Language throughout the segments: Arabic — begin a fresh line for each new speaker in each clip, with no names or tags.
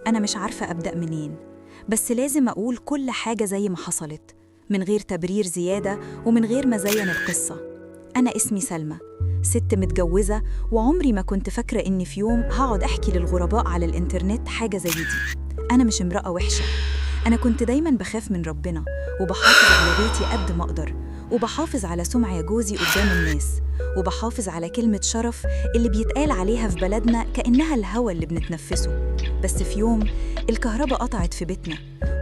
أنا مش عارفة أبدأ منين، بس لازم أقول كل حاجة زي ما حصلت، من غير تبرير زيادة ومن غير ما زين القصة. أنا اسمي سلمى، ست متجوزة، وعمري ما كنت فاكرة إني في يوم هقعد أحكي للغرباء على الإنترنت حاجة زي دي. أنا مش امرأة وحشة، أنا كنت دايماً بخاف من ربنا وبحافظ على بيتي قد ما أقدر، وبحافظ على سمعة جوزي قدام الناس، وبحافظ على كلمة شرف اللي بيتقال عليها في بلدنا كأنها الهوا اللي بنتنفسه. بس في يوم الكهرباء قطعت في بيتنا،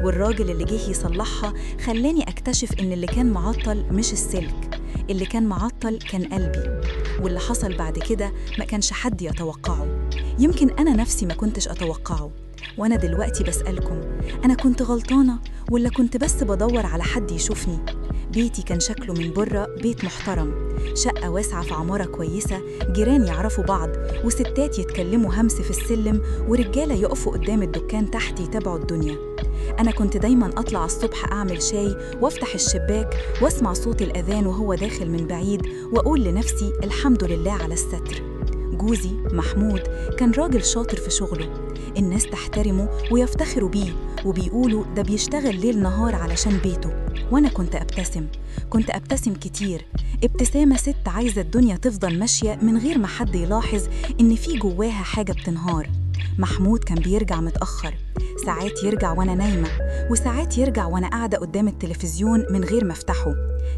والراجل اللي جه يصلحها خلاني أكتشف إن اللي كان معطل مش السلك، اللي كان معطل كان قلبي. واللي حصل بعد كده ما كانش حد يتوقعه، يمكن أنا نفسي ما كنتش أتوقعه. وأنا دلوقتي بسألكم، أنا كنت غلطانة ولا كنت بس بدور على حد يشوفني؟ بيتي كان شكله من بره بيت محترم، شقة واسعة في عمارة كويسة، جيران يعرفوا بعض، وستات يتكلموا همس في السلم، ورجالة يقفوا قدام الدكان تحت يتابعوا الدنيا. أنا كنت دايماً أطلع الصبح أعمل شاي وأفتح الشباك وأسمع صوت الأذان وهو داخل من بعيد، وأقول لنفسي الحمد لله على الستر. جوزي محمود كان راجل شاطر في شغله، الناس تحترمه ويفتخروا بيه، وبيقولوا ده بيشتغل ليل نهار علشان بيته. وأنا كنت أبتسم كتير، ابتسامة ست عايزة الدنيا تفضل ماشية من غير ما حد يلاحظ إن في جواها حاجة بتنهار. محمود كان بيرجع متأخر، ساعات يرجع وأنا نايمة، وساعات يرجع وأنا قاعدة قدام التلفزيون من غير ما أفتحه.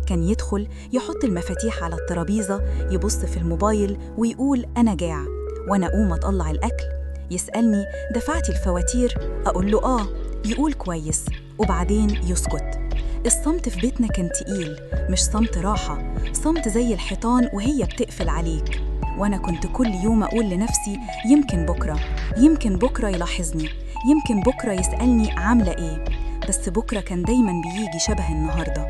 كان يدخل يحط المفاتيح على الترابيزة، يبص في الموبايل ويقول أنا جاع، وأنا أقوم أطلع الأكل. يسألني دفعتي الفواتير؟ أقول له آه، يقول كويس، وبعدين يسكت. الصمت في بيتنا كان تقيل، مش صمت راحة، صمت زي الحيطان وهي بتقفل عليك. وأنا كنت كل يوم أقول لنفسي يمكن بكرة يلاحظني، يمكن بكرة يسألني عاملة إيه. بس بكرة كان دايماً بيجي شبه النهاردة.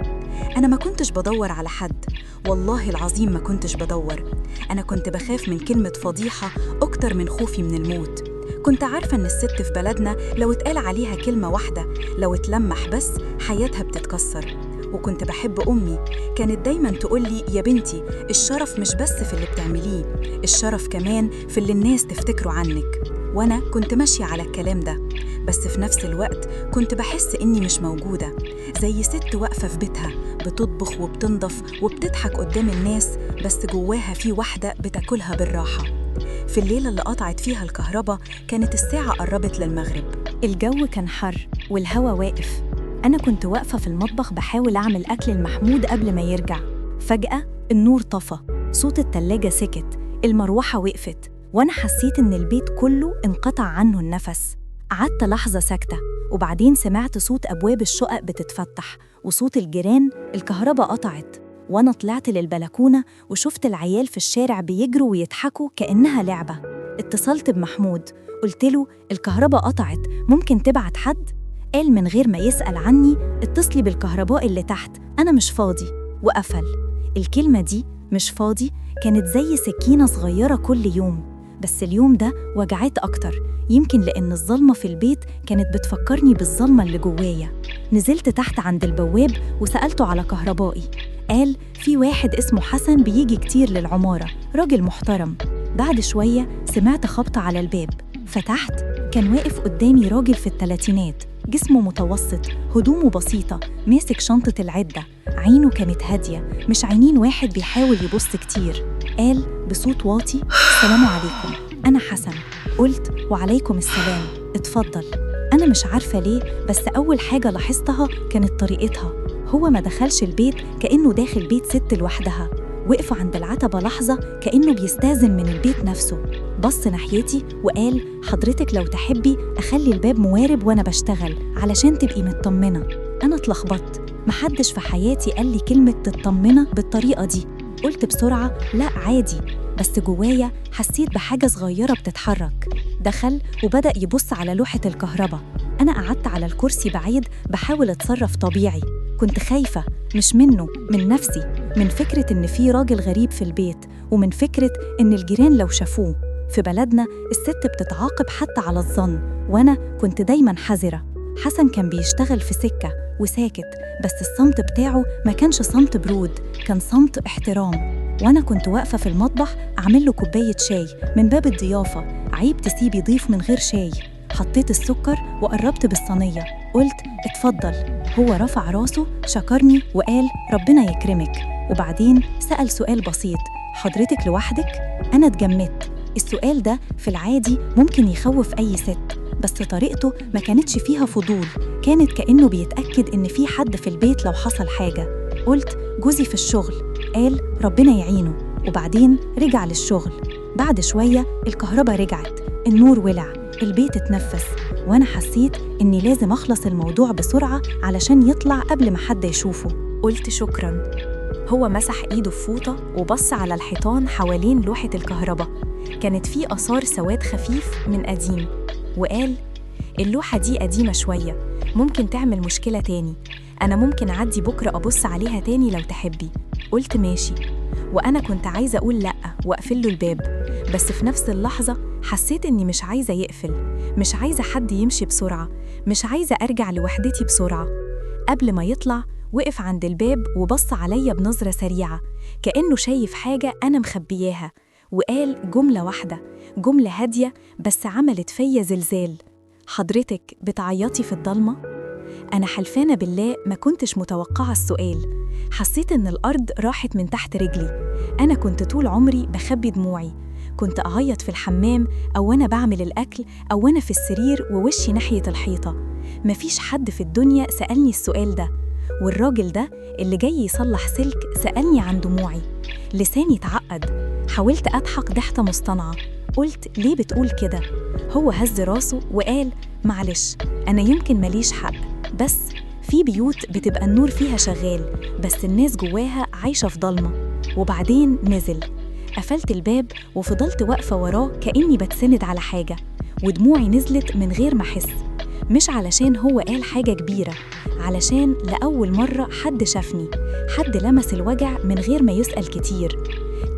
أنا ما كنتش بدور على حد، والله العظيم ما كنتش بدور. أنا كنت بخاف من كلمة فضيحة أكتر من خوفي من الموت. كنت عارفة إن الست في بلدنا لو اتقال عليها كلمة واحدة، لو اتلمح بس، حياتها بتتكسر. وكنت بحب أمي، كانت دايماً تقولي يا بنتي الشرف مش بس في اللي بتعمليه، الشرف كمان في اللي الناس تفتكروا عنك. وأنا كنت ماشية على الكلام ده، بس في نفس الوقت كنت بحس إني مش موجودة، زي ست واقفة في بيتها بتطبخ وبتنظف وبتضحك قدام الناس، بس جواها في واحدة بتاكلها بالراحة. في الليلة اللي قطعت فيها الكهرباء كانت الساعة قربت للمغرب، الجو كان حر والهوا واقف. أنا كنت واقفة في المطبخ بحاول أعمل أكل لمحمود قبل ما يرجع. فجأة النور طفى، صوت التلاجة سكت، المروحة وقفت، وأنا حسيت إن البيت كله انقطع عنه النفس. قعدت لحظة ساكتة، وبعدين سمعت صوت أبواب الشقق بتتفتح وصوت الجيران. الكهرباء قطعت، وأنا طلعت للبلكونة وشفت العيال في الشارع بيجروا ويضحكوا كأنها لعبة. اتصلت بمحمود، قلت له الكهرباء قطعت، ممكن تبعت حد؟ قال من غير ما يسأل عني اتصلي بالكهرباء اللي تحت، أنا مش فاضي، وقفل. الكلمة دي مش فاضي كانت زي سكينة صغيرة كل يوم، بس اليوم ده وجعت أكتر، يمكن لأن الظلمة في البيت كانت بتفكرني بالظلمة اللي جوايا. نزلت تحت عند البواب وسألته على كهربائي، قال في واحد اسمه حسن بيجي كتير للعمارة، راجل محترم. بعد شوية سمعت خبط على الباب، فتحت، كان واقف قدامي راجل في الثلاثينات، جسمه متوسط، هدومه بسيطة، ماسك شنطة العدة، عينه كانت هادية، مش عينين واحد بيحاول يبص كتير. قال بصوت واطي السلام عليكم، أنا حسن. قلت وعليكم السلام، اتفضل. أنا مش عارفة ليه، بس أول حاجة لاحظتها كانت طريقتها. هو ما دخلش البيت كأنه داخل بيت ست لوحدها، وقف عند العتبة لحظة كأنه بيستأذن من البيت نفسه، بص ناحيتي وقال حضرتك لو تحبي أخلي الباب موارب وأنا بشتغل علشان تبقي مطمنة. أنا اتلخبطت، محدش في حياتي قال لي كلمة تطمنة بالطريقة دي. قلت بسرعة لا عادي، بس جوايا حسيت بحاجة صغيرة بتتحرك. دخل وبدأ يبص على لوحة الكهرباء. أنا قعدت على الكرسي بعيد بحاول أتصرف طبيعي، كنت خايفة، مش منه، من نفسي، من فكرة إن في راجل غريب في البيت، ومن فكرة إن الجيران لو شافوه. في بلدنا الست بتتعاقب حتى على الظن، وأنا كنت دايماً حذرة. حسن كان بيشتغل في سكة وساكت، بس الصمت بتاعه ما كانش صمت برود، كان صمت احترام. وأنا كنت واقفة في المطبخ أعمل له كوباية شاي من باب الضيافة، عيب تسيبي ضيف من غير شاي. حطيت السكر وقربت بالصينية، قلت اتفضل. هو رفع راسه شكرني وقال ربنا يكرمك، وبعدين سأل سؤال بسيط: حضرتك لوحدك؟ أنا اتجمدت. السؤال ده في العادي ممكن يخوف أي ست، بس طريقته ما كانتش فيها فضول، كانت كأنه بيتأكد إن في حد في البيت لو حصل حاجة. قلت جوزي في الشغل. قال ربنا يعينه، وبعدين رجع للشغل. بعد شوية الكهرباء رجعت، النور ولع، البيت اتنفس، وأنا حسيت إني لازم أخلص الموضوع بسرعة علشان يطلع قبل ما حد يشوفه. قلت شكراً. هو مسح إيده بفوطة وبص على الحيطان حوالين لوحة الكهرباء، كانت فيه آثار سواد خفيف من قديم، وقال اللوحة دي قديمة شوية، ممكن تعمل مشكلة تاني، أنا ممكن أعدي بكرة أبص عليها تاني لو تحبي. قلت ماشي، وأنا كنت عايزة أقول لأ وأقفل له الباب، بس في نفس اللحظة حسيت إني مش عايزة يقفل، مش عايزة حد يمشي بسرعة، مش عايزة أرجع لوحدتي بسرعة. قبل ما يطلع وقف عند الباب وبص عليا بنظرة سريعة، كأنه شايف حاجة أنا مخبياها، وقال جملة واحدة، جملة هادية بس عملت فيا زلزال: حضرتك بتعيطي في الضلمة؟ أنا حلفانة بالله ما كنتش متوقعة السؤال، حسيت إن الأرض راحت من تحت رجلي. أنا كنت طول عمري بخبي دموعي، كنت أعيط في الحمام أو وأنا بعمل الأكل أو وأنا في السرير ووشي ناحية الحيطة. مفيش حد في الدنيا سألني السؤال ده، والراجل ده اللي جاي يصلح سلك سألني عن دموعي. لساني اتعقد، حاولت أضحك ضحكة مصطنعة، قلت ليه بتقول كده؟ هو هز راسه وقال معلش، أنا يمكن ماليش حق، بس في بيوت بتبقى النور فيها شغال بس الناس جواها عايشة في ضلمة. وبعدين نزل، قفلت الباب وفضلت واقفة وراه كأني بتسند على حاجة، ودموعي نزلت من غير ما أحس، مش علشان هو قال حاجة كبيرة، علشان لأول مرة حد شافني، حد لمس الوجع من غير ما يسأل كتير.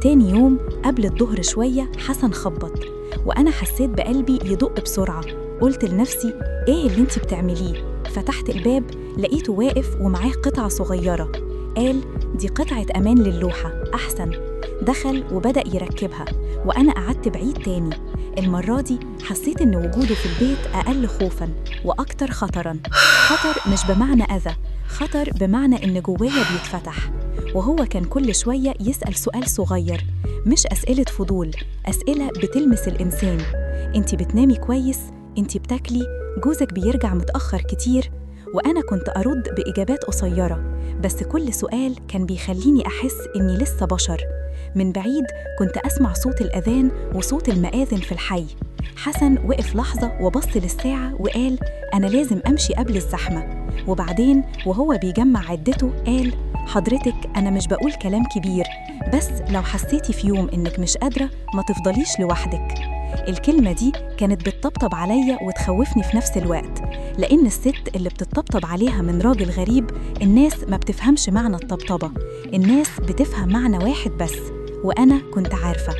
تاني يوم قبل الظهر شوية حسن خبط، وأنا حسيت بقلبي يدق بسرعة. قلت لنفسي إيه اللي انتي بتعمليه؟ فتحت الباب لقيته واقف ومعاه قطعة صغيرة، قال دي قطعة أمان للوحة أحسن. دخل وبدأ يركبها، وأنا قعدت بعيد تاني. المرة دي حسيت إن وجوده في البيت أقل خوفاً وأكتر خطراً. خطر مش بمعنى أذى، خطر بمعنى إن جوايا بيتفتح. وهو كان كل شوية يسأل سؤال صغير، مش أسئلة فضول، أسئلة بتلمس الإنسان: أنتي بتنامي كويس؟ أنتي بتاكلي؟ جوزك بيرجع متأخر كتير؟ وأنا كنت أرد بإجابات قصيرة، بس كل سؤال كان بيخليني أحس إني لسه بشر. من بعيد كنت أسمع صوت الأذان وصوت المآذن في الحي. حسن وقف لحظة وبص للساعة وقال أنا لازم أمشي قبل الزحمة. وبعدين وهو بيجمع عدته قال حضرتك أنا مش بقول كلام كبير، بس لو حسيتي في يوم إنك مش قادرة ما تفضليش لوحدك. الكلمة دي كانت بتطبطب عليا وتخوفني في نفس الوقت، لأن الست اللي بتطبطب عليها من راجل غريب الناس ما بتفهمش معنى الطبطبة، الناس بتفهم معنى واحد بس، وأنا كنت عارفة.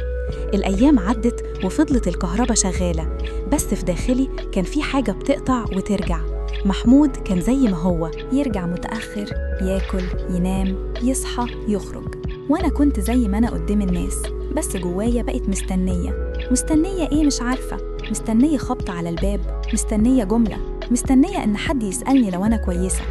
الأيام عدت وفضلت الكهرباء شغالة، بس في داخلي كان في حاجة بتقطع وترجع. محمود كان زي ما هو، يرجع متأخر، ياكل، ينام، يصحى، يخرج، وأنا كنت زي ما أنا قدام الناس، بس جوايا بقيت مستنية إيه مش عارفة، مستنية خبط على الباب، مستنية جملة، مستنية إن حد يسألني لو أنا كويسة.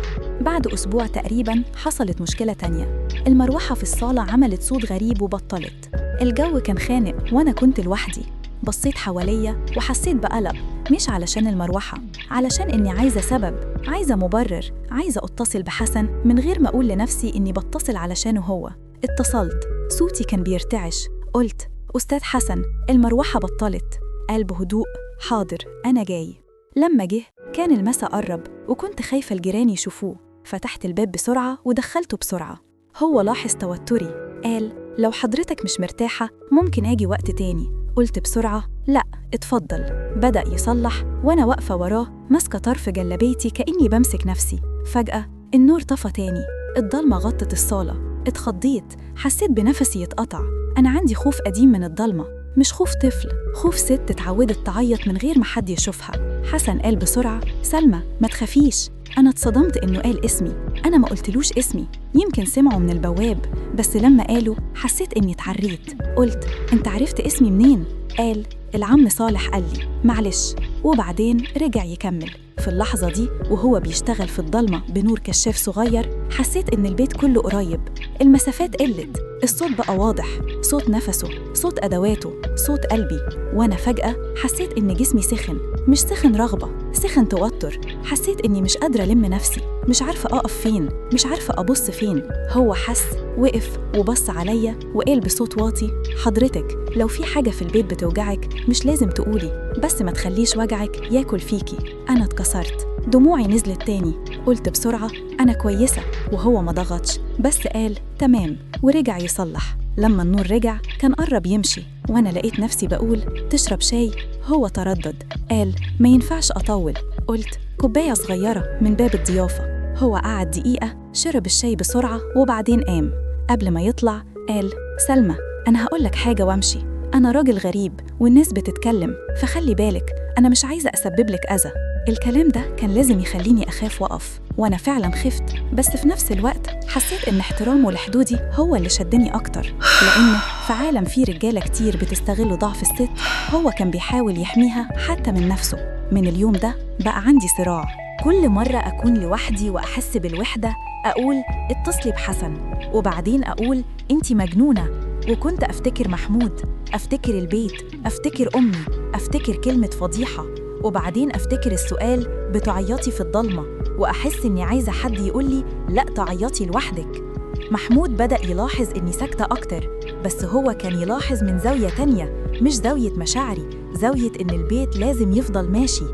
بعد أسبوع تقريباً حصلت مشكلة تانية، المروحة في الصالة عملت صوت غريب وبطلت. الجو كان خانق وأنا كنت لوحدي. بصيت حواليا وحسيت بقلق، مش علشان المروحة، علشان إني عايزة سبب، عايزة مبرر، عايزة أتصل بحسن من غير ما أقول لنفسي إني بتصل علشانه هو. اتصلت، صوتي كان بيرتعش، قلت أستاذ حسن المروحة بطلت. قال بهدوء حاضر أنا جاي. لما جه كان المساء قرب وكنت خايفة الجيران يشوفوه، فتحت الباب بسرعة ودخلته بسرعة. هو لاحظ توتري، قال لو حضرتك مش مرتاحة ممكن أجي وقت تاني. قلت بسرعة لا اتفضل. بدأ يصلح وأنا واقفة وراه ماسكة طرف جلابيتي كأني بمسك نفسي. فجأة النور طفى تاني، الضلمة غطت الصالة. اتخضيت، حسيت بنفسي يتقطع. أنا عندي خوف قديم من الضلمة، مش خوف طفل، خوف ست اتعودت تعيط من غير ما حد يشوفها. حسن قال بسرعة سلمى ما تخافيش. أنا اتصدمت إنه قال اسمي، أنا ما قلتلوش اسمي، يمكن سمعه من البواب، بس لما قاله حسيت إني اتعريت. قلت أنت عرفت اسمي منين؟ قال العم صالح قال لي معلش، وبعدين رجع يكمل. في اللحظة دي وهو بيشتغل في الضلمة بنور كشاف صغير، حسيت إن البيت كله قريب، المسافات قلت، الصوت بقى واضح، صوت نفسه، صوت أدواته، صوت قلبي. وأنا فجأة حسيت إن جسمي سخن، مش سخن رغبة، سخن توتر. حسيت إني مش قادرة ألم نفسي، مش عارفة أقف فين، مش عارفة أبص فين. هو حس، وقف وبص عليا وقال بصوت واطي: حضرتك لو في حاجة في البيت بتوجعك مش لازم تقولي، بس ما تخليش وجعك ياكل فيكي. أنا اتكسرت، دموعي نزلت تاني. قلت بسرعة: أنا كويسة. وهو ما ضغطش، بس قال تمام ورجع يصلح. لما النور رجع كان قرب يمشي، وأنا لقيت نفسي بقول: تشرب شاي؟ هو تردد، قال: ما ينفعش أطول. قلت: كوباية صغيرة من باب الضيافة. هو قعد دقيقة، شرب الشاي بسرعة وبعدين قام. قبل ما يطلع قال: سلمى، أنا هقولك حاجة وامشي، أنا راجل غريب والناس بتتكلم، فخلي بالك، أنا مش عايزة أسبب لك أذى. الكلام ده كان لازم يخليني أخاف وأقف، وأنا فعلا خفت، بس في نفس الوقت حسيت إن احترامه لحدودي هو اللي شدني أكتر، لأنه في عالم فيه رجالة كتير بتستغل ضعف الست، هو كان بيحاول يحميها حتى من نفسه. من اليوم ده بقى عندي صراع، كل مرة أكون لوحدي وأحس بالوحدة أقول: اتصلي بحسن، وبعدين أقول: أنتي مجنونة. وكنت أفتكر محمود، أفتكر البيت، أفتكر أمي، أفتكر كلمة فضيحة، وبعدين أفتكر السؤال: بتعيطي في الضلمة؟ وأحس إني عايزة حد يقولي: لأ، تعيطي لوحدك. محمود بدأ يلاحظ إني ساكتة أكتر، بس هو كان يلاحظ من زاوية تانية، مش زاوية مشاعري، زاوية إن البيت لازم يفضل ماشي.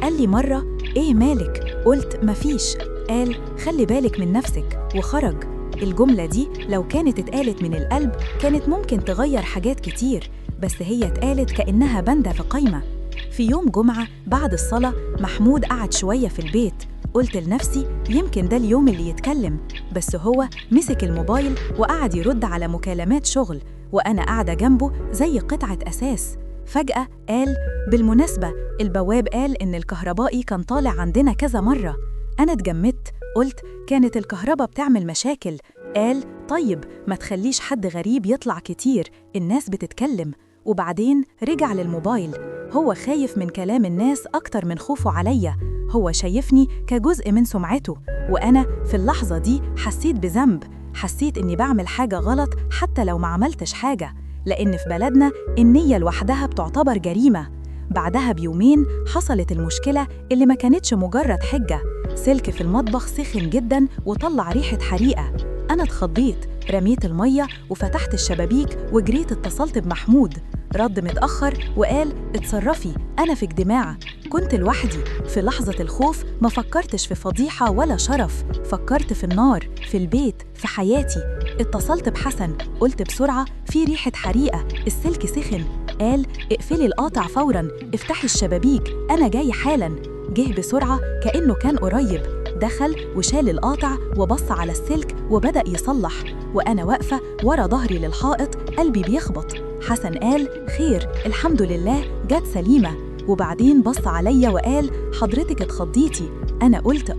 قال لي مرة: إيه مالك؟ قلت: مفيش. قال: خلي بالك من نفسك، وخرج. الجملة دي لو كانت اتقالت من القلب كانت ممكن تغير حاجات كتير، بس هي اتقالت كأنها بندة في قايمة. في يوم جمعة بعد الصلاة محمود قعد شوية في البيت، قلت لنفسي يمكن ده اليوم اللي يتكلم، بس هو مسك الموبايل وقعد يرد على مكالمات شغل، وأنا قاعدة جنبه زي قطعة أساس. فجأة قال: بالمناسبة البواب قال إن الكهربائي كان طالع عندنا كذا مرة. أنا اتجمدت، قلت: كانت الكهرباء بتعمل مشاكل. قال: طيب ما تخليش حد غريب يطلع كتير، الناس بتتكلم. وبعدين رجع للموبايل، هو خايف من كلام الناس أكتر من خوفه عليا، هو شايفني كجزء من سمعته. وأنا في اللحظة دي حسيت بذنب، حسيت إني بعمل حاجة غلط حتى لو ما عملتش حاجة، لأن في بلدنا النية لوحدها بتعتبر جريمة. بعدها بيومين حصلت المشكلة اللي ما كانتش مجرد حجة، سلك في المطبخ سخن جدا وطلع ريحة حريقة. أنا اتخضيت، رميت المية وفتحت الشبابيك وجريت اتصلت بمحمود. رد متأخر وقال: اتصرفي، أنا في اجتماع. كنت لوحدي، في لحظة الخوف ما فكرتش في فضيحة ولا شرف، فكرت في النار، في البيت، في حياتي. اتصلت بحسن، قلت بسرعة: في ريحة حريقة، السلك سخن. قال: اقفلي القاطع فوراً، افتحي الشبابيك، أنا جاي حالاً. جه بسرعة كأنه كان قريب، دخل وشال القاطع وبص على السلك وبدأ يصلح، وأنا واقفة ورا ظهري للحائط قلبي بيخبط. حسن قال: خير، الحمد لله جت سليمة. وبعدين بص عليا وقال: حضرتك اتخضيتي؟ أنا قلت: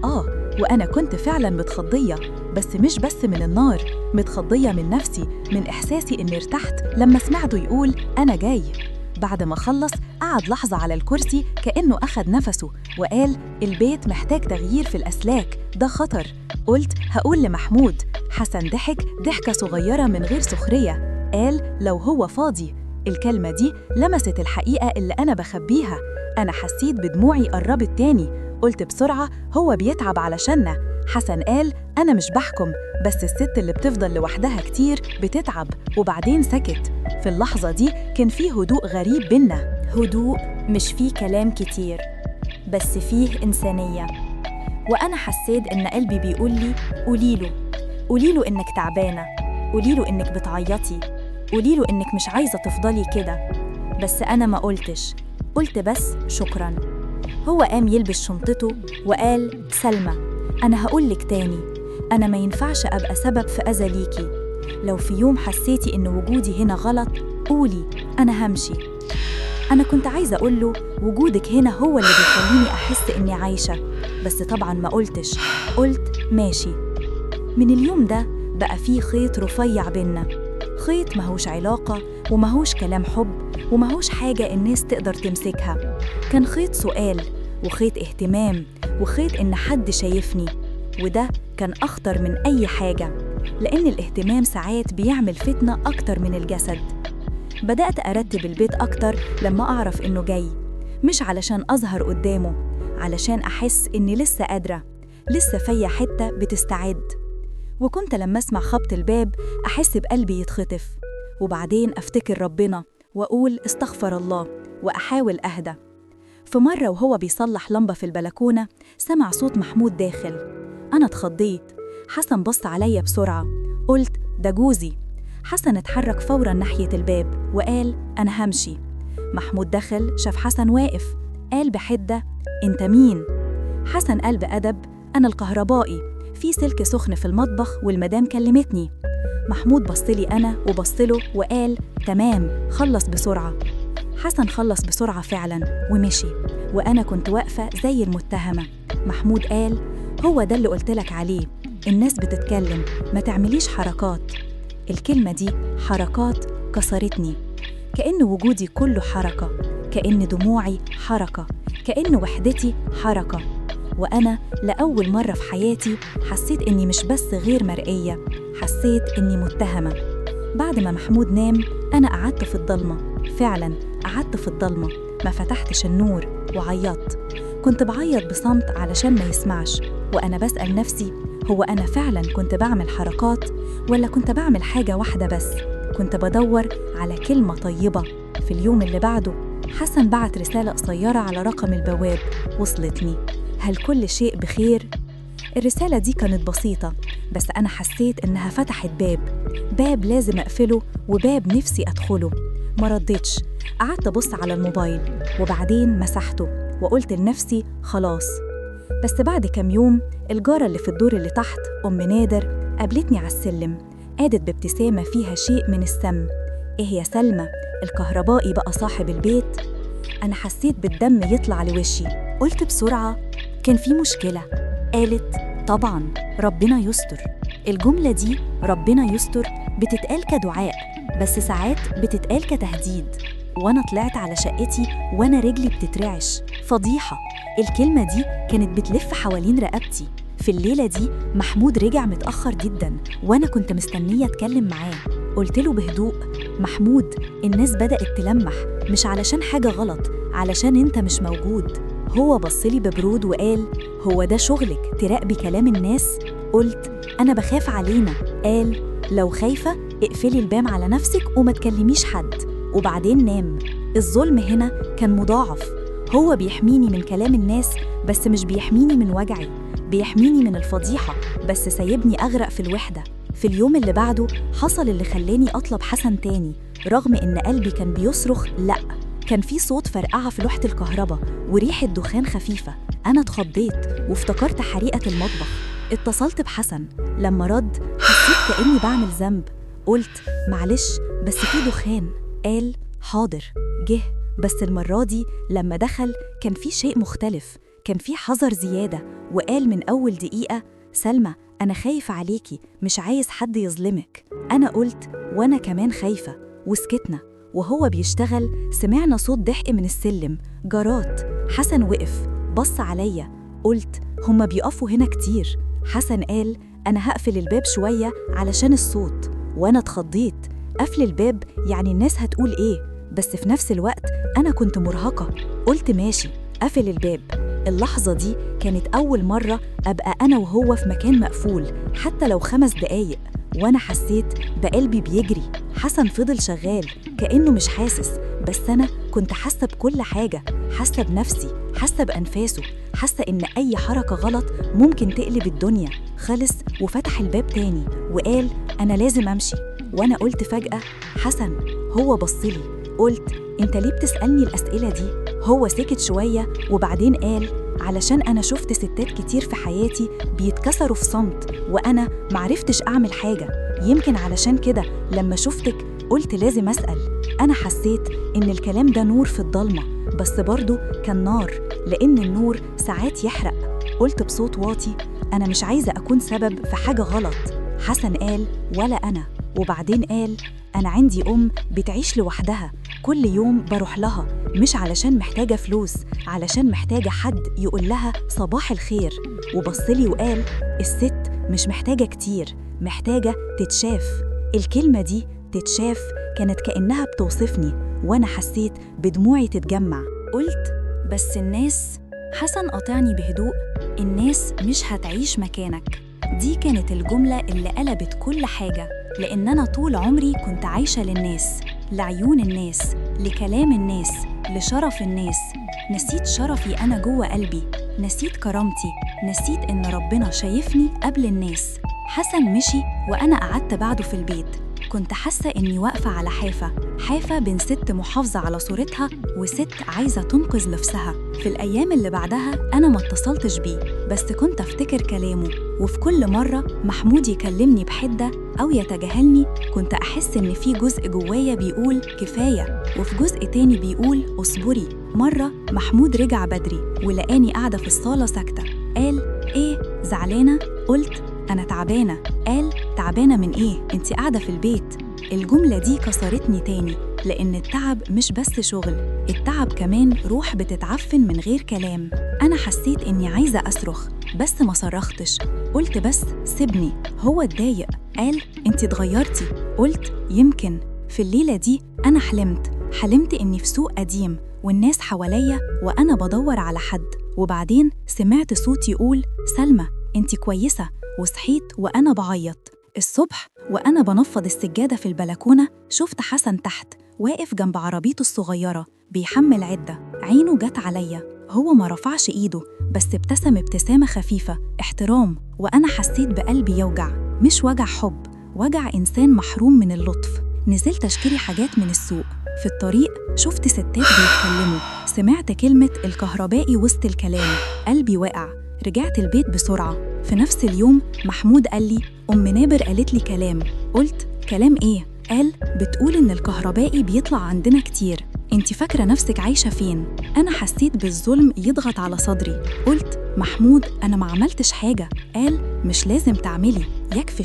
وأنا كنت فعلاً متخضية، بس مش بس من النار، متخضية من نفسي، من إحساسي إني ارتحت لما سمعته يقول أنا جاي. بعد ما خلص قعد لحظة على الكرسي كأنه أخد نفسه وقال: البيت محتاج تغيير في الأسلاك، ده خطر. قلت: هقول لمحمود. حسن ضحك ضحكة صغيرة من غير سخرية، قال: لو هو فاضي. الكلمة دي لمست الحقيقة اللي أنا بخبيها. أنا حسيت بدموعي قربت تاني، قلت بسرعة: هو بيتعب علشاننا. حسن قال: أنا مش بحكم، بس الست اللي بتفضل لوحدها كتير بتتعب. وبعدين سكت. في اللحظة دي كان فيه هدوء غريب بينا، هدوء مش فيه كلام كتير، بس فيه إنسانية. وأنا حسيت إن قلبي بيقول لي: قوليله إنك تعبانة، قوليله إنك بتعيطي، قوليله إنك مش عايزة تفضلي كده. بس أنا ما قلتش، قلت بس شكراً. هو قام يلبس شنطته وقال: سلمى، أنا هقولك تاني، أنا ما ينفعش أبقى سبب في أذى ليكي. لو في يوم حسيتي إن وجودي هنا غلط قولي، أنا همشي. أنا كنت عايزة أقوله وجودك هنا هو اللي بيخليني أحس إني عايشة، بس طبعاً ما قلتش، قلت ماشي. من اليوم ده بقى فيه خيط رفيع بينا، خيط ماهوش علاقة وماهوش كلام حب وماهوش حاجة الناس تقدر تمسكها. كان خيط سؤال وخيط اهتمام وخيط إن حد شايفني، وده كان أخطر من أي حاجة، لأن الاهتمام ساعات بيعمل فتنة أكتر من الجسد. بدأت أرتب البيت أكتر لما أعرف إنه جاي، مش علشان أظهر قدامه، علشان أحس إني لسه قادرة، لسه فيا حتة بتستعد. وكنت لما أسمع خبط الباب أحس بقلبي يتخطف، وبعدين أفتكر ربنا وأقول استغفر الله وأحاول أهدى. في مرة وهو بيصلح لمبة في البلكونة سمع صوت محمود داخل. أنا اتخضيت. حسن بص عليا بسرعة. قلت ده جوزي. حسن اتحرك فوراً ناحية الباب وقال أنا همشي. محمود دخل شاف حسن واقف، قال بحدة أنت مين؟ حسن قال بأدب أنا الكهربائي، في سلك سخن في المطبخ والمدام كلمتني. محمود بصلي أنا وبصله وقال تمام خلص بسرعة. حسن خلص بسرعة فعلاً ومشي، وأنا كنت واقفة زي المتهمة. محمود قال هو ده اللي قلتلك عليه، الناس بتتكلم ما تعمليش حركات. الكلمة دي حركات كسرتني، كأن وجودي كله حركة، كأن دموعي حركة، كأن وحدتي حركة. وأنا لأول مرة في حياتي حسيت إني مش بس غير مرئية، حسيت إني متهمة. بعد ما محمود نام أنا قعدت في الضلمة، فعلاً قعدت في الضلمة، ما فتحتش النور وعيطت. كنت بعيط بصمت علشان ما يسمعش، وأنا بسأل نفسي هو أنا فعلاً كنت بعمل حركات ولا كنت بعمل حاجة واحدة بس؟ كنت بدور على كلمة طيبة. في اليوم اللي بعده حسن بعت رسالة قصيرة على رقم البواب، وصلتني. هل كل شيء بخير؟ الرسالة دي كانت بسيطة، بس أنا حسيت إنها فتحت باب لازم أقفله وباب نفسي أدخله. ما ردتش. قعدت أبص على الموبايل وبعدين مسحته وقلت لنفسي خلاص. بس بعد كام يوم الجارة اللي في الدور اللي تحت أم نادر قابلتني على السلم، قادت بابتسامة فيها شيء من السم. إيه يا سلمى، الكهربائي بقى صاحب البيت؟ أنا حسيت بالدم يطلع لوشي. قلت بسرعة كان في مشكلة؟ قالت طبعاً ربنا يستر. الجملة دي ربنا يستر بتتقال كدعاء، بس ساعات بتتقال كتهديد. وأنا طلعت على شقتي وأنا رجلي بتترعش، فضيحة. الكلمة دي كانت بتلف حوالين رقبتي. في الليلة دي محمود رجع متأخر جداً وأنا كنت مستنية أتكلم معاه. قلت له بهدوء محمود، الناس بدأت تلمح، مش علشان حاجة غلط، علشان أنت مش موجود. هو بصلي ببرود وقال هو ده شغلك تراقبي كلام الناس؟ قلت أنا بخاف علينا. قال لو خايفة اقفلي الباب على نفسك وما تكلميش حد. وبعدين نام. الظلم هنا كان مضاعف. هو بيحميني من كلام الناس بس مش بيحميني من وجعي، بيحميني من الفضيحة بس سايبني أغرق في الوحدة. في اليوم اللي بعده حصل اللي خلاني أطلب حسن تاني، رغم إن قلبي كان بيصرخ لأ. كان في صوت فرقعة في لوحة الكهرباء وريحة دخان خفيفة. أنا اتخضيت وافتكرت حريقة المطبخ. اتصلت بحسن. لما رد حسيت كأني بعمل ذنب. قلت معلش بس في دخان. قال حاضر. جه، بس المرة دي لما دخل كان في شيء مختلف، كان في حذر زيادة، وقال من أول دقيقة سلمى أنا خايف عليكي، مش عايز حد يظلمك. أنا قلت وأنا كمان خايفة، وسكتنا. وهو بيشتغل سمعنا صوت ضحك من السلم، جارات. حسن وقف بص عليا. قلت هما بيقفوا هنا كتير. حسن قال أنا هقفل الباب شوية علشان الصوت. وأنا اتخضيت. قفل الباب يعني الناس هتقول إيه؟ بس في نفس الوقت أنا كنت مرهقة. قلت ماشي، قفل الباب. اللحظة دي كانت أول مرة أبقى أنا وهو في مكان مقفول حتى لو 5 دقايق، وأنا حسيت بقلبي بيجري. حسن فضل شغال كأنه مش حاسس، بس أنا كنت حاسة بكل حاجة، حاسة بنفسي، حاسة بأنفاسه، حاسة إن أي حركة غلط ممكن تقلب الدنيا. خلص وفتح الباب تاني وقال أنا لازم أمشي. وأنا قلت فجأة حسن. هو بصلي. قلت أنت ليه بتسألني الأسئلة دي؟ هو سكت شوية وبعدين قال علشان أنا شفت ستات كتير في حياتي بيتكسروا في صمت وأنا معرفتش أعمل حاجة. يمكن علشان كده لما شفتك قلت لازم أسأل. أنا حسيت إن الكلام ده نور في الضلمة، بس برضو كان نار، لأن النور ساعات يحرق. قلت بصوت واطي أنا مش عايزة أكون سبب في حاجة غلط. حسن قال ولا أنا. وبعدين قال أنا عندي أم بتعيش لوحدها، كل يوم بروح لها مش علشان محتاجة فلوس، علشان محتاجة حد يقول لها صباح الخير. وبصلي وقال الست مش محتاجة كتير، محتاجة تتشاف. الكلمة دي تتشاف كانت كأنها بتوصفني، وأنا حسيت بدموعي تتجمع. قلت بس الناس، حسن قاطعني بهدوء، الناس مش هتعيش مكانك. دي كانت الجملة اللي قلبت كل حاجة، لأن أنا طول عمري كنت عايشة للناس، لعيون الناس، لكلام الناس، لشرف الناس. نسيت شرفي أنا جوه قلبي، نسيت كرامتي، نسيت إن ربنا شايفني قبل الناس. حسن مشي وأنا قعدت بعده في البيت. كنت حاسة إني واقفة على حافة بين ست محافظة على صورتها وست عايزة تنقذ نفسها. في الأيام اللي بعدها أنا ما اتصلتش بيه، بس كنت أفتكر كلامه، وفي كل مرة محمود يكلمني بحدة أو يتجاهلني كنت أحس إن في جزء جوايا بيقول كفاية، وفي جزء تاني بيقول اصبري. مرة محمود رجع بدري ولقاني قاعدة في الصالة ساكتة. قال إيه زعلانة؟ قلت أنا تعبانة. قال تعبانة من إيه؟ أنتي قاعدة في البيت. الجملة دي كسرتني تاني، لأن التعب مش بس شغل، التعب كمان روح بتتعفن من غير كلام. أنا حسيت إني عايزة أصرخ بس ما صرختش، قلت بس سيبني. هو اتضايق، قال أنتي اتغيرتي. قلت يمكن. في الليلة دي أنا حلمت إني في سوق قديم والناس حواليا وأنا بدور على حد، وبعدين سمعت صوت يقول سلمى أنتي كويسة، وصحيت وأنا بعيط. الصبح وأنا بنفض السجادة في البلكونة شفت حسن تحت واقف جنب عربيته الصغيرة بيحمل عدة. عينه جت عليا، هو ما رفعش إيده بس ابتسم ابتسامة خفيفة احترام، وأنا حسيت بقلبي يوجع، مش وجع حب، وجع إنسان محروم من اللطف. نزلت أشتري حاجات من السوق، في الطريق شفت ستات بيتكلموا، سمعت كلمة الكهربائي وسط الكلام، قلبي وقع. رجعت البيت بسرعة. في نفس اليوم محمود قال لي أم نابر قالت لي كلام. قلت كلام إيه؟ قال بتقول إن الكهربائي بيطلع عندنا كتير، انتي فاكرة نفسك عايشة فين؟ أنا حسيت بالظلم يضغط على صدري. قلت محمود أنا ما عملتش حاجة. قال مش لازم تعملي، يكفي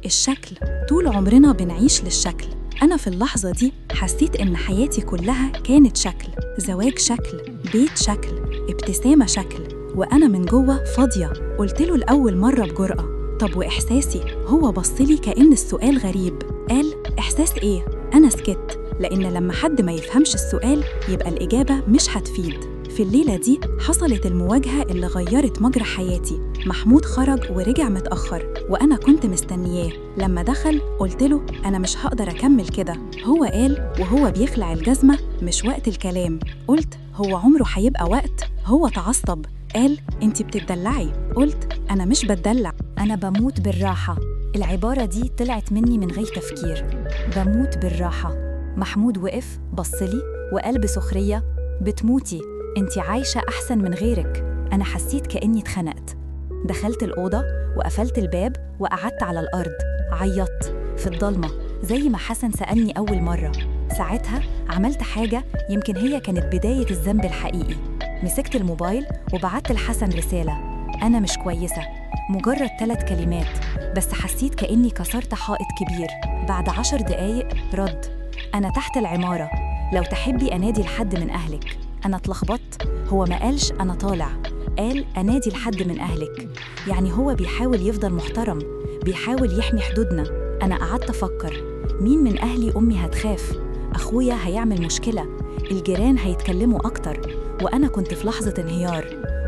الشكل طول عمرنا بنعيش للشكل. أنا في اللحظة دي حسيت إن حياتي كلها كانت شكل، زواج شكل، بيت شكل، ابتسامة شكل، وأنا من جوه فاضية. قلت له لأول مرة بجرأة طب وإحساسي؟ هو بصلي كأن السؤال غريب. قال إحساس إيه؟ أنا سكت، لأن لما حد ما يفهمش السؤال يبقى الإجابة مش هتفيد. في الليلة دي حصلت المواجهة اللي غيرت مجرى حياتي. محمود خرج ورجع متأخر وأنا كنت مستنياه. لما دخل قلت له أنا مش هقدر أكمل كده. هو قال وهو بيخلع الجزمة مش وقت الكلام. قلت هو عمره هيبقى وقت؟ هو تعصب، قال أنتي بتدلعي. قلت أنا مش بتدلع، أنا بموت بالراحة. العبارة دي طلعت مني من غير تفكير، بموت بالراحة. محمود وقف بصلي وقال بسخرية بتموتي، انتي عايشة أحسن من غيرك. أنا حسيت كأني اتخنقت. دخلت الأوضة وقفلت الباب وقعدت على الأرض عيطت في الضلمة زي ما حسن سألني أول مرة. ساعتها عملت حاجة يمكن هي كانت بداية الذنب الحقيقي. مسكت الموبايل وبعت لحسن رسالة أنا مش كويسة، مجرد 3 كلمات بس حسيت كأني كسرت حائط كبير. بعد 10 دقايق رد أنا تحت العمارة، لو تحبي أنادي لحد من أهلك. أنا اتلخبطت، هو ما قالش أنا طالع، قال أنادي لحد من أهلك. يعني هو بيحاول يفضل محترم، بيحاول يحمي حدودنا. أنا قعدت أفكر مين من أهلي؟ أمي هتخاف، أخويا هيعمل مشكلة، الجيران هيتكلموا أكتر. وأنا كنت في لحظة انهيار.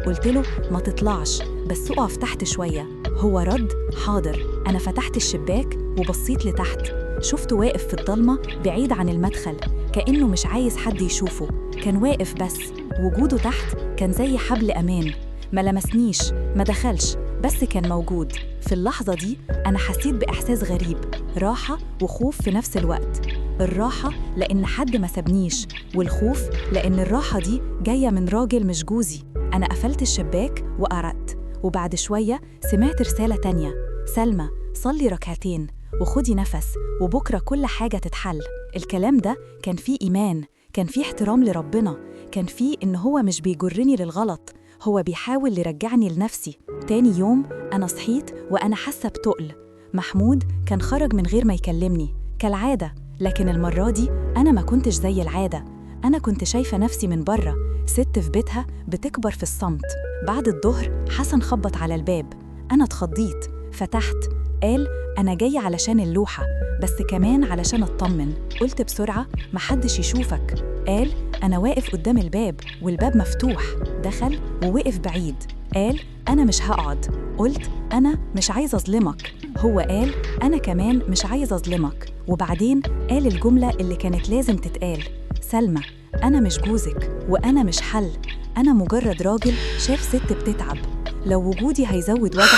قلت له ما تطلعش بس أقف تحت شوية. هو رد حاضر. أنا فتحت الشباك وبصيت لتحت، شفته واقف في الضلمة بعيد عن المدخل كأنه مش عايز حد يشوفه. كان واقف بس وجوده تحت كان زي حبل أمان، ما لمسنيش ما دخلش بس كان موجود. في اللحظة دي أنا حسيت بإحساس غريب، راحة وخوف في نفس الوقت. الراحة لأن حد ما سابنيش، والخوف لأن الراحة دي جاية من راجل مش جوزي. أنا قفلت الشباك وقعدت، وبعد شوية سمعت رسالة تانية سلمى صلي ركعتين وخدي نفس وبكرة كل حاجة تتحل. الكلام ده كان فيه إيمان، كان فيه احترام لربنا، كان فيه إن هو مش بيجرني للغلط، هو بيحاول يرجعني لنفسي. تاني يوم أنا صحيت وأنا حاسة بتقل. محمود كان خرج من غير ما يكلمني كالعادة، لكن المرة دي أنا ما كنتش زي العادة. أنا كنت شايفة نفسي من بره، ست في بيتها بتكبر في الصمت. بعد الظهر حسن خبط على الباب. أنا اتخضيت، فتحت. قال: أنا جاي علشان اللوحة، بس كمان علشان أطمن. قلت بسرعة: محدش يشوفك. قال: أنا واقف قدام الباب والباب مفتوح. دخل ووقف بعيد. قال: أنا مش هقعد. قلت: أنا مش عايز أظلمك. هو قال: أنا كمان مش عايز أظلمك. وبعدين قال الجملة اللي كانت لازم تتقال: سلمى، أنا مش جوزك وأنا مش حل. أنا مجرد راجل شاف ست بتتعب. لو وجودي هيزود وجعك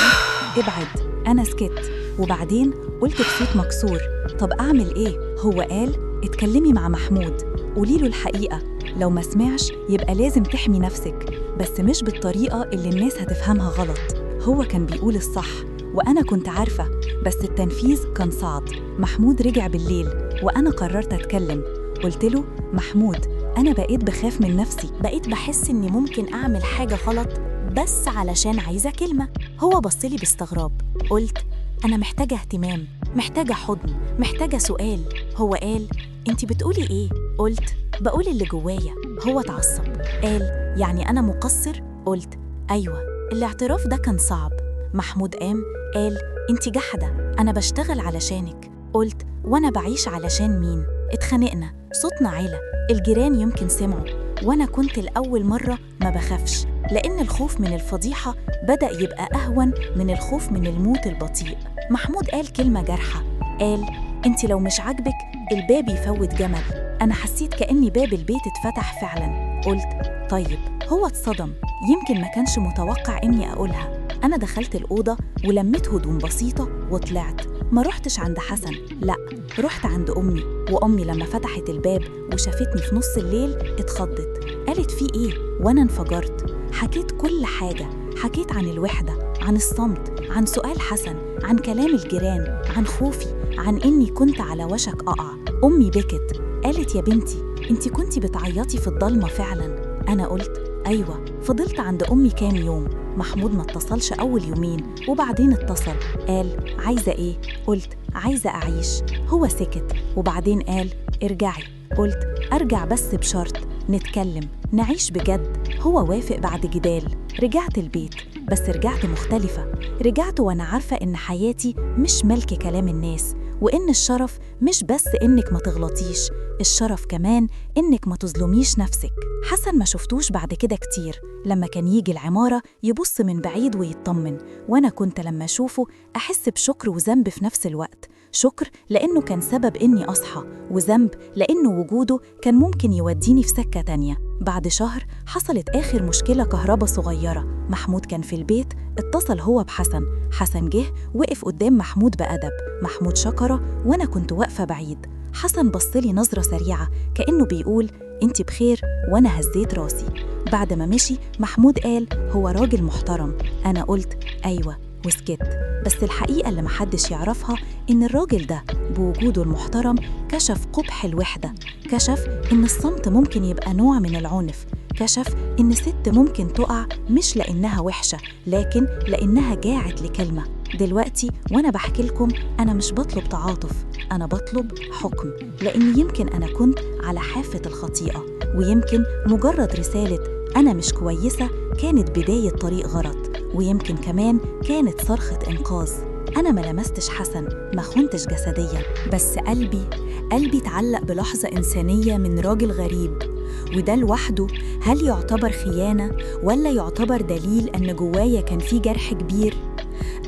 ابعد. أنا سكت، وبعدين قلت بصوت مكسور: طب أعمل إيه؟ هو قال: اتكلمي مع محمود، قولي له الحقيقة. لو ما سمعش يبقى لازم تحمي نفسك، بس مش بالطريقة اللي الناس هتفهمها غلط. هو كان بيقول الصح وأنا كنت عارفة، بس التنفيذ كان صعب. محمود رجع بالليل وأنا قررت أتكلم. قلت له: محمود، أنا بقيت بخاف من نفسي، بقيت بحس إني ممكن أعمل حاجة غلط بس علشان عايزة كلمة. هو بصلي باستغراب. قلت: أنا محتاجة اهتمام، محتاجة حضن، محتاجة سؤال. هو قال: أنتي بتقولي إيه؟ قلت: بقول اللي جوايا. هو اتعصب. قال: يعني أنا مقصر؟ قلت: أيوة. الاعتراف ده كان صعب. محمود قال: أنتي جحدة، أنا بشتغل علشانك. قلت: وأنا بعيش علشان مين؟ اتخانقنا، صوتنا عالي، الجيران يمكن سمعوا. وأنا كنت الأول مرة ما بخافش، لأن الخوف من الفضيحة بدأ يبقى أهون من الخوف من الموت البطيء. محمود قال كلمة جارحة. قال: أنتي لو مش عاجبك الباب يفوت جمل. أنا حسيت كأني باب البيت اتفتح فعلا. قلت: طيب. هو اتصدم، يمكن ما كانش متوقع إني أقولها. أنا دخلت الأوضة ولميت هدوم بسيطة وطلعت. ما رحتش عند حسن، لأ، رحت عند أمي. وأمي لما فتحت الباب وشافتني في نص الليل اتخضت. قالت: في إيه؟ وأنا انفجرت. حكيت كل حاجة، حكيت عن الوحدة، عن الصمت، عن سؤال حسن، عن كلام الجيران، عن خوفي، عن إني كنت على وشك أقع. أمي بكت، قالت: يا بنتي، أنتي كنتي بتعيطي في الضلمة فعلا. أنا قلت: أيوة. فضلت عند أمي كام يوم. محمود ما اتصلش أول يومين، وبعدين اتصل. قال: عايزة إيه؟ قلت: عايزة أعيش. هو سكت، وبعدين قال: ارجعي. قلت: أرجع بس بشرط نتكلم، نعيش بجد. هو وافق بعد جدال. رجعت البيت، بس رجعت مختلفة. رجعت وأنا عارفة إن حياتي مش ملك كلام الناس، وإن الشرف مش بس إنك ما تغلطيش، الشرف كمان إنك ما تظلميش نفسك. حسن ما شفتوش بعد كده كتير. لما كان يجي العمارة يبص من بعيد ويطمن، وأنا كنت لما أشوفه أحس بشكر وذنب في نفس الوقت. شكر لأنه كان سبب إني أصحى، وذنب لأنه وجوده كان ممكن يوديني في سكة تانية. بعد شهر حصلت آخر مشكلة كهرباء صغيرة. محمود كان في البيت، اتصل هو بحسن. حسن جه وقف قدام محمود بأدب. محمود شكره وأنا كنت واقفة بعيد. حسن بصلي نظرة سريعة كأنه بيقول: أنتي بخير؟ وأنا هزيت راسي. بعد ما مشي محمود قال: هو راجل محترم. أنا قلت: أيوة، وسكت. بس الحقيقة اللي محدش يعرفها إن الراجل ده بوجوده المحترم كشف قبح الوحدة، كشف إن الصمت ممكن يبقى نوع من العنف، كشف إن ست ممكن تقع مش لأنها وحشة، لكن لأنها جاعت لكلمة. دلوقتي وأنا بحكي لكم أنا مش بطلب تعاطف، أنا بطلب حكم، لأن يمكن أنا كنت على حافة الخطيئة، ويمكن مجرد رسالة أنا مش كويسة كانت بداية طريق غلط، ويمكن كمان كانت صرخة إنقاذ. أنا ما لمستش حسن، ما خنتش جسدياً، بس قلبي اتعلق بلحظة إنسانية من راجل غريب. وده لوحده هل يعتبر خيانة ولا يعتبر دليل أن جوايا كان في جرح كبير؟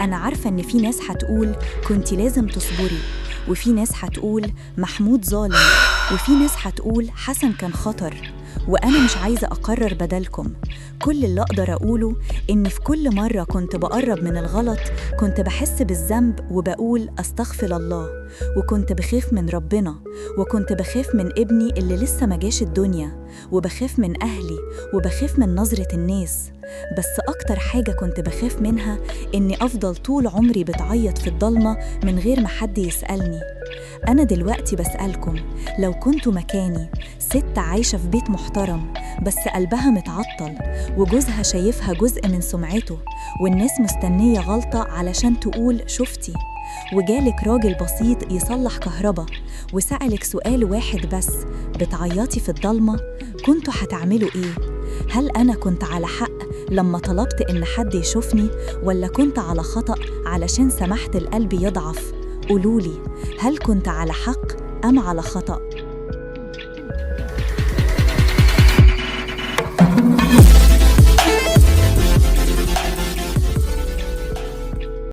أنا عارفة إن في ناس هتقول كنتي لازم تصبري، وفي ناس هتقول محمود ظالم، وفي ناس هتقول حسن كان خطر، وأنا مش عايزة أقرر بدلكم. كل اللي أقدر أقوله إن في كل مرة كنت بقرب من الغلط كنت بحس بالذنب وبقول أستغفر الله، وكنت بخاف من ربنا، وكنت بخاف من ابني اللي لسه ما جاش الدنيا، وبخاف من أهلي، وبخاف من نظرة الناس. بس أكتر حاجة كنت بخاف منها إني أفضل طول عمري بتعيط في الضلمة من غير ما حد يسألني. أنا دلوقتي بسألكم، لو كنتوا مكاني، ست عايشة في بيت محترم بس قلبها متعطل، وجوزها شايفها جزء من سمعته، والناس مستنية غلطة علشان تقول شفتي، وجالك راجل بسيط يصلح كهربا وسألك سؤال واحد بس: بتعيطي في الضلمة؟ كنتوا هتعملوا إيه؟ هل أنا كنت على حق لما طلبت إن حد يشوفني، ولا كنت على خطأ علشان سمحت القلب يضعف؟ قولولي، هل كنت على حق أم على خطأ؟